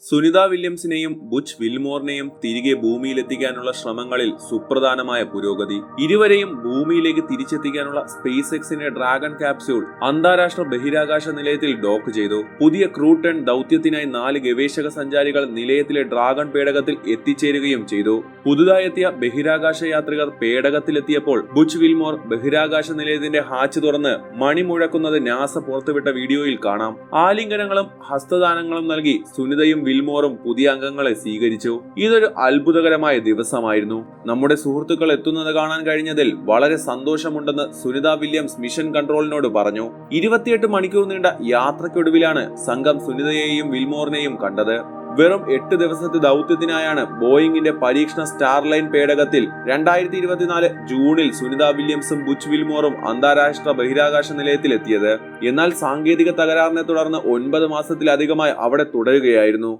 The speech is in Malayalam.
സുനിത വില്യംസിനെയും ബുച്ച് വിൽമോറിനെയും തിരികെ ഭൂമിയിലെത്തിക്കാനുള്ള ശ്രമങ്ങളിൽ സുപ്രധാനമായ പുരോഗതി. ഇരുവരെയും ഭൂമിയിലേക്ക് തിരിച്ചെത്തിക്കാനുള്ള സ്പേസ് എക്സിന്റെ ഡ്രാഗൺ ക്യാപ്സ്യൂൾ അന്താരാഷ്ട്ര ബഹിരാകാശ നിലയത്തിൽ ഡോക്ക് ചെയ്തു. പുതിയ ക്രൂ 10 ദൗത്യത്തിനായി 4 ഗവേഷക സഞ്ചാരികൾ നിലയത്തിലെ ഡ്രാഗൺ പേടകത്തിൽ എത്തിച്ചേരുകയും ചെയ്തു. പുതുതായി എത്തിയ ബഹിരാകാശ യാത്രികർ പേടകത്തിലെത്തിയപ്പോൾ ബുച്ച് വിൽമോർ ബഹിരാകാശ നിലയത്തിന്റെ ഹാച്ച് തുറന്ന് മണി മുഴക്കുന്നത് നാസ പുറത്തുവിട്ട വീഡിയോയിൽ കാണാം. ആലിംഗനങ്ങളും ഹസ്തദാനങ്ങളും നൽകി സുനിതയും വിൽമോറും പുതിയ അംഗങ്ങളെ സ്വീകരിച്ചു. ഇതൊരു അത്ഭുതകരമായ ദിവസമായിരുന്നു. നമ്മുടെ സുഹൃത്തുക്കൾ എത്തുന്നത് കാണാൻ കഴിഞ്ഞതിൽ വളരെ സന്തോഷമുണ്ടെന്ന് സുനിത വില്യംസ് മിഷൻ കൺട്രോളിനോട് പറഞ്ഞു. 28 മണിക്കൂർ നീണ്ട യാത്രയ്ക്കൊടുവിലാണ് സംഘം സുനിതയെയും വിൽമോറിനെയും കണ്ടത്. വെറും 8 ദിവസത്തെ ദൗത്യത്തിനായാണ് ബോയിങ്ങിന്റെ പരീക്ഷണ സ്റ്റാർലൈൻ പേടകത്തിൽ 2024 ജൂണിൽ സുനിത വില്യംസും ബുച്ച് വിൽമോറും അന്താരാഷ്ട്ര ബഹിരാകാശ നിലയത്തിലെത്തിയത്. എന്നാൽ സാങ്കേതിക തകരാറിനെ തുടർന്ന് 9 മാസത്തിലധികമായി അവിടെ തുടരുകയായിരുന്നു.